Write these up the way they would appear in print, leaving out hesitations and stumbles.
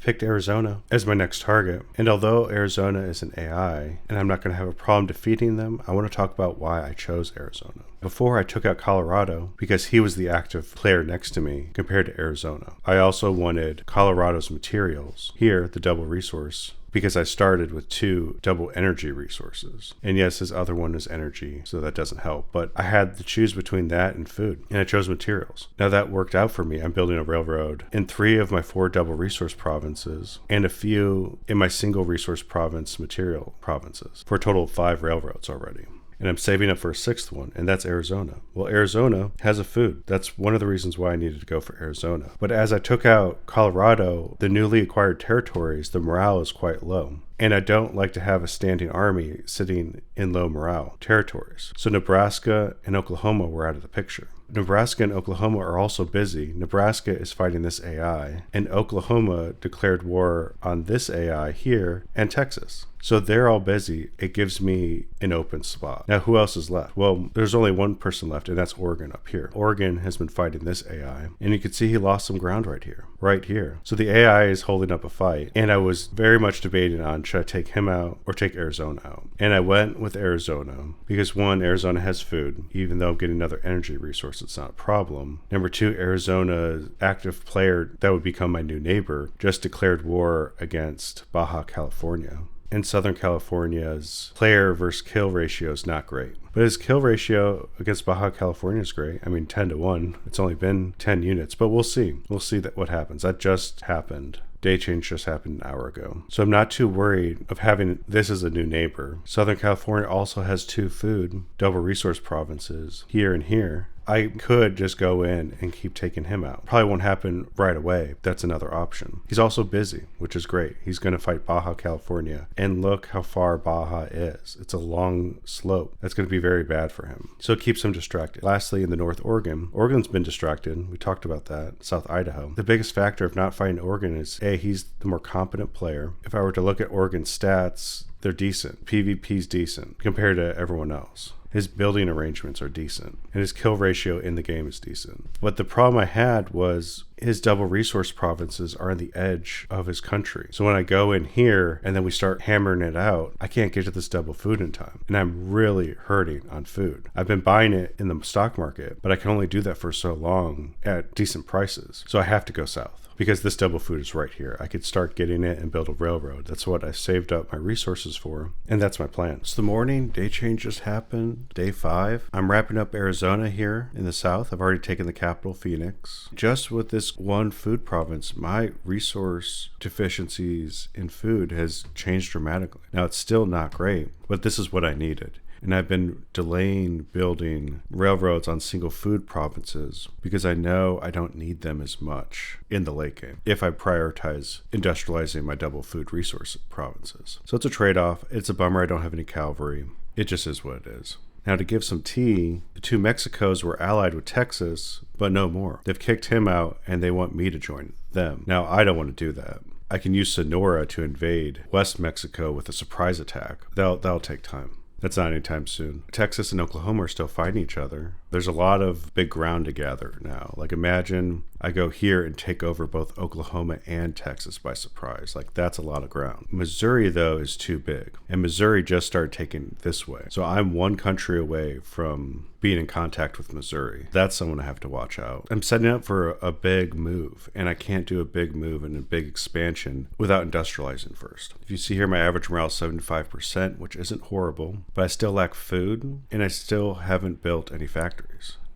picked Arizona as my next target. And although Arizona is an AI, and I'm not going to have a problem defeating them, I want to talk about why I chose Arizona. Before, I took out Colorado because he was the active player next to me compared to Arizona. I also wanted Colorado's materials. Here, the double resource, because I started with 2 double energy resources. And yes, his other one is energy, so that doesn't help. But I had to choose between that and food, and I chose materials. Now that worked out for me. I'm building a railroad in 3 of my 4 double resource provinces, and a few in my single resource province material provinces, for a total of 5 railroads already. And I'm saving up for a 6th one, and that's Arizona. Well, Arizona has a food. That's one of the reasons why I needed to go for Arizona. But as I took out Colorado, the newly acquired territories, the morale is quite low. And I don't like to have a standing army sitting in low morale territories. So Nebraska and Oklahoma were out of the picture. Nebraska and Oklahoma are also busy. Nebraska is fighting this AI, and Oklahoma declared war on this AI here, and Texas. So they're all busy. It gives me an open spot. Now, who else is left? Well, there's only one person left, and that's Oregon up here. Oregon has been fighting this AI, and you can see he lost some ground right here. So the AI is holding up a fight, and I was very much debating on, should I take him out or take Arizona out? And I went with Arizona because 1, Arizona has food. Even though I'm getting another energy resource, it's not a problem. Number 2, Arizona's active player that would become my new neighbor just declared war against Baja California. In Southern California's player versus kill ratio is not great. But his kill ratio against Baja California is great. I mean, 10-1. It's only been 10 units, but we'll see. We'll see what happens. That just happened. Day change just happened an hour ago. So I'm not too worried of having this as a new neighbor. Southern California also has 2 food, double resource provinces here and here. I could just go in and keep taking him out. Probably won't happen right away. That's another option. He's also busy, which is great. He's going to fight Baja California. And look how far Baja is. It's a long slope. That's going to be very bad for him. So it keeps him distracted. Lastly, in the North Oregon, Oregon's been distracted. We talked about that. South Idaho. The biggest factor of not fighting Oregon is, A, he's the more competent player. If I were to look at Oregon's stats, they're decent. PvP's decent compared to everyone else. His building arrangements are decent, and his kill ratio in the game is decent. But the problem I had was his double resource provinces are on the edge of his country. So when I go in here and then we start hammering it out, I can't get to this double food in time. And I'm really hurting on food. I've been buying it in the stock market, but I can only do that for so long at decent prices. So I have to go south, because this double food is right here. I could start getting it and build a railroad. That's what I saved up my resources for, and that's my plan. It's the morning, day change just happened, day 5. I'm wrapping up Arizona here in the south. I've already taken the capital, Phoenix. Just with this one food province, my resource deficiencies in food has changed dramatically. Now, it's still not great, but this is what I needed. And I've been delaying building railroads on single food provinces because I know I don't need them as much in the late game if I prioritize industrializing my double food resource provinces. So it's a trade-off. It's a bummer I don't have any cavalry. It just is what it is. Now, to give some tea, the 2 Mexicos were allied with Texas, but no more. They've kicked him out, and they want me to join them. Now, I don't want to do that. I can use Sonora to invade West Mexico with a surprise attack. That'll take time. That's not anytime soon. Texas and Oklahoma are still fighting each other. There's a lot of big ground to gather now. Like, imagine I go here and take over both Oklahoma and Texas by surprise. Like, that's a lot of ground. Missouri, though, is too big. And Missouri just started taking this way. So I'm one country away from being in contact with Missouri. That's someone I have to watch out. I'm setting up for a big move, and I can't do a big move and a big expansion without industrializing first. If you see here, my average morale is 75%, which isn't horrible, but I still lack food, and I still haven't built any factories.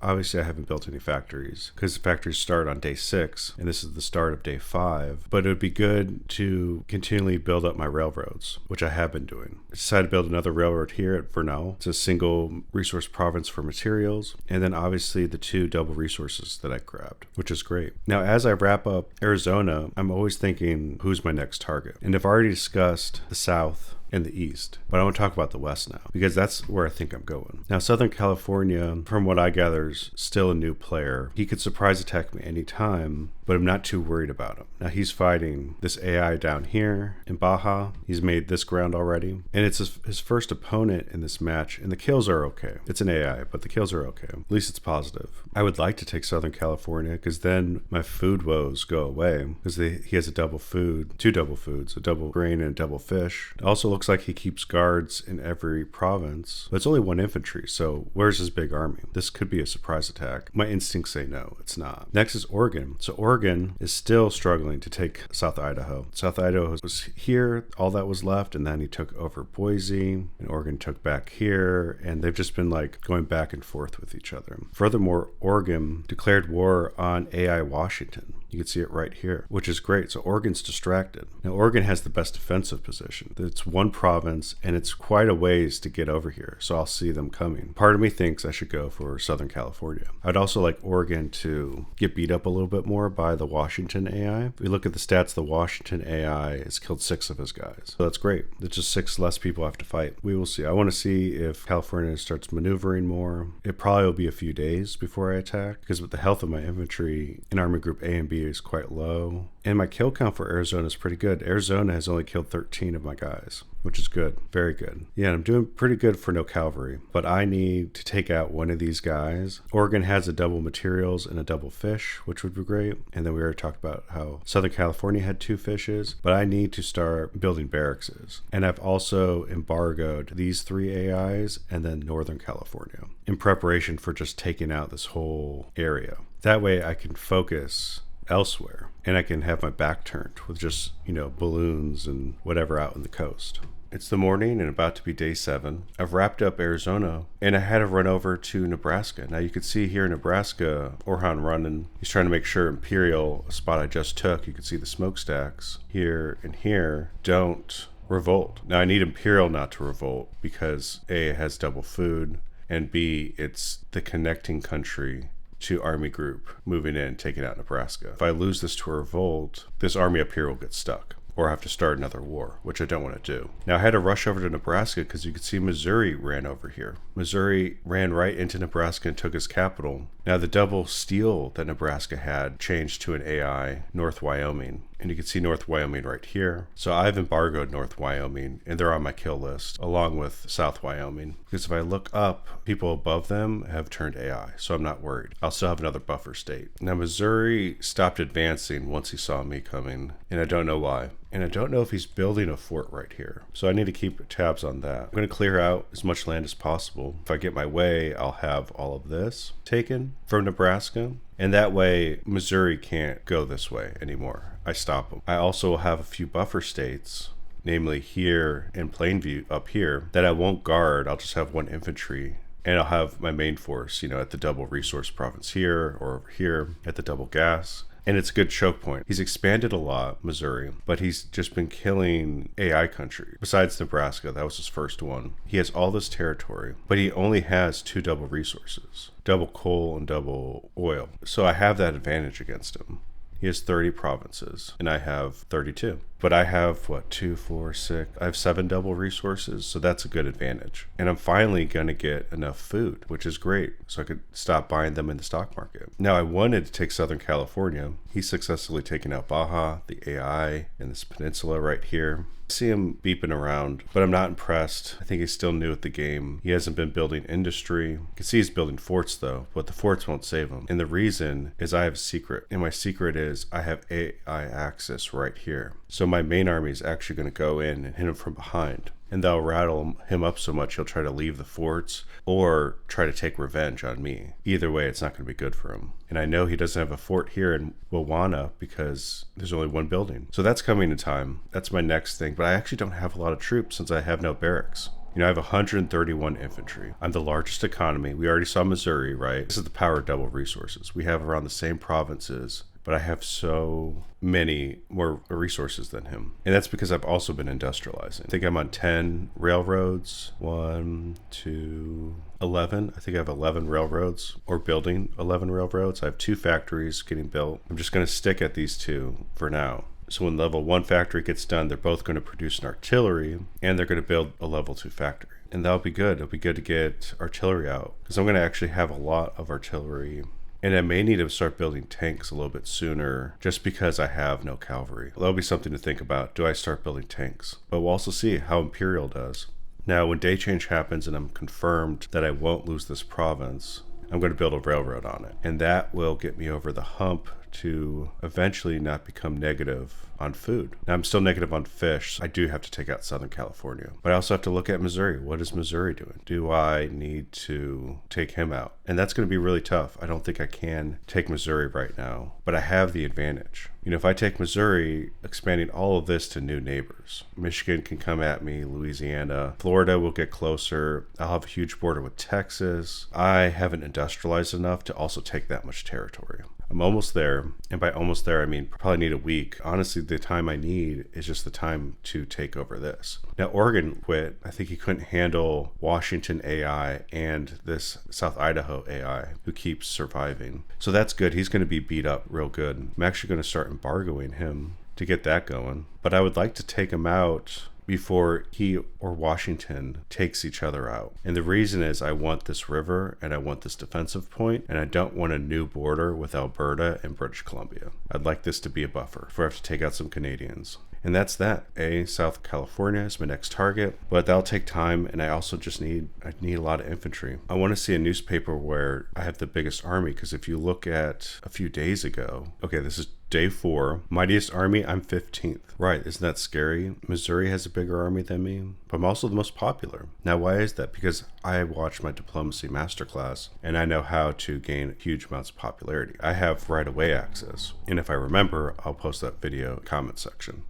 Obviously, I haven't built any factories because the factories start on day 6, and this is the start of day 5. But it would be good to continually build up my railroads, which I have been doing. I decided to build another railroad here at Vernal. It's a single resource province for materials, and then obviously the 2 double resources that I grabbed, which is great. Now, as I wrap up Arizona, I'm always thinking, who's my next target? And I've already discussed the South and the east. But I want to talk about the west now, because that's where I think I'm going. Now, Southern California, from what I gather, is still a new player. He could surprise attack me anytime, but I'm not too worried about him. Now, he's fighting this AI down here in Baja. He's made this ground already, and it's his first opponent in this match, and the kills are okay. It's an AI, but the kills are okay. At least it's positive. I would like to take Southern California, because then my food woes go away, because he has a double food, two double foods, a double grain and a double fish. It also looks like he keeps guards in every province, but it's only one infantry, so where's his big army? This could be a surprise attack. My instincts say no, it's not. Next is Oregon. So Oregon is still struggling to take South Idaho. South Idaho was here, all that was left, and then he took over Boise, and Oregon took back here, and they've just been like going back and forth with each other. Furthermore, Oregon declared war on AI Washington. You can see it right here, which is great. So Oregon's distracted. Now, Oregon has the best defensive position. It's one province, and it's quite a ways to get over here, so I'll see them coming. Part of me thinks I should go for Southern California. I'd also like Oregon to get beat up a little bit more by the Washington AI. If we look at the stats, the Washington AI has killed 6 of his guys. So that's great. There's just 6 less people have to fight. We will see. I want to see if California starts maneuvering more. It probably will be a few days before I attack, because with the health of my infantry in Army Group A and B is quite low. And my kill count for Arizona is pretty good. Arizona has only killed 13 of my guys, which is good. Very good. Yeah, I'm doing pretty good for no cavalry, but I need to take out one of these guys. Oregon has a double materials and a double fish, which would be great. And then we already talked about how Southern California had 2 fishes, but I need to start building barracks. And I've also embargoed these 3 AIs and then Northern California in preparation for just taking out this whole area. That way I can focus elsewhere, and I can have my back turned with just, balloons and whatever out on the coast. It's the morning and about to be day 7. I've wrapped up Arizona, and I had to run over to Nebraska. Now you can see here in Nebraska, Orhan running. He's trying to make sure Imperial, a spot I just took, you can see the smokestacks here and here, don't revolt. Now I need Imperial not to revolt, because A, it has double food, and B, it's the connecting country to Army Group moving in, taking out Nebraska. If I lose this to a revolt, this army up here will get stuck, or have to start another war, which I don't want to do. Now I had to rush over to Nebraska because you could see Missouri ran over here. Missouri ran right into Nebraska and took his capital. Now the double steel that Nebraska had changed to an AI, North Wyoming. And you can see North Wyoming right here. So I've embargoed North Wyoming, and they're on my kill list, along with South Wyoming. Because if I look up, people above them have turned AI, so I'm not worried. I'll still have another buffer state. Now Missouri stopped advancing once he saw me coming, and I don't know why. And I don't know if he's building a fort right here. So I need to keep tabs on that. I'm going to clear out as much land as possible. If I get my way, I'll have all of this taken from Nebraska. And that way, Missouri can't go this way anymore. I stop them. I also will have a few buffer states, namely here in Plainview up here, that I won't guard. I'll just have 1 infantry. And I'll have my main force, at the double resource province here, or over here at the double gas. And it's a good choke point. He's expanded a lot, Missouri, but he's just been killing AI country. Besides Nebraska, that was his first one. He has all this territory, but he only has 2 double resources, double coal and double oil. So I have that advantage against him. He has 30 provinces, and I have 32. But I have, 2, 4, 6, I have 7 double resources, so that's a good advantage. And I'm finally going to get enough food, which is great, so I could stop buying them in the stock market. Now, I wanted to take Southern California. He's successfully taken out Baja, the AI, and this peninsula right here. I see him beeping around, but I'm not impressed. I think he's still new at the game. He hasn't been building industry. You can see he's building forts though, but the forts won't save him. And the reason is I have a secret. And my secret is I have AI access right here. So my main army is actually going to go in and hit him from behind. And they'll rattle him up so much he'll try to leave the forts or try to take revenge on me. Either way, it's not going to be good for him. And I know he doesn't have a fort here in Wawana because there's only 1 building. So that's coming in time. That's my next thing. But I actually don't have a lot of troops since I have no barracks. I have 131 infantry. I'm the largest economy. We already saw Missouri, right? This is the power of double resources. We have around the same provinces, but I have so many more resources than him. And that's because I've also been industrializing. I think I'm on 10 railroads, 1, 2, 11. I think I have 11 railroads, or building 11 railroads. I have 2 factories getting built. I'm just going to stick at these 2 for now. So when level 1 factory gets done, they're both going to produce an artillery, and they're going to build a level 2 factory. And that'll be good. It'll be good to get artillery out, because I'm going to actually have a lot of artillery. And I may need to start building tanks a little bit sooner, just because I have no cavalry. That'll be something to think about. Do I start building tanks? But we'll also see how Imperial does. Now, when day change happens and I'm confirmed that I won't lose this province, I'm going to build a railroad on it. And that will get me over the hump to eventually not become negative on food. Now, I'm still negative on fish. I do have to take out Southern California. But I also have to look at Missouri. What is Missouri doing? Do I need to take him out? And that's going to be really tough. I don't think I can take Missouri right now, but I have the advantage. You know, if I take Missouri, expanding all of this to new neighbors, Michigan can come at me, Louisiana, Florida will get closer. I'll have a huge border with Texas. I haven't industrialized enough to also take that much territory. I'm almost there, and by almost there, I mean probably need a week. Honestly, the time I need is just the time to take over this. Now, Oregon quit. I think he couldn't handle Washington AI and this South Idaho AI who keeps surviving. So that's good. He's going to be beat up real good. I'm actually going to start embargoing him to get that going. But I would like to take him out before he or Washington takes each other out. And the reason is I want this river and I want this defensive point, and I don't want a new border with Alberta and British Columbia. I'd like this to be a buffer before I have to take out some Canadians. And that's that. South California is my next target, but that'll take time, and I also just need a lot of infantry. I want to see a newspaper where I have the biggest army, because if you look at a few days ago, okay, this is day 4, mightiest army, I'm 15th. Right, isn't that scary? Missouri has a bigger army than me, but I'm also the most popular. Now, why is that? Because I watched my diplomacy masterclass, and I know how to gain huge amounts of popularity. I have right-of-way access, and if I remember, I'll post that video in the comment section.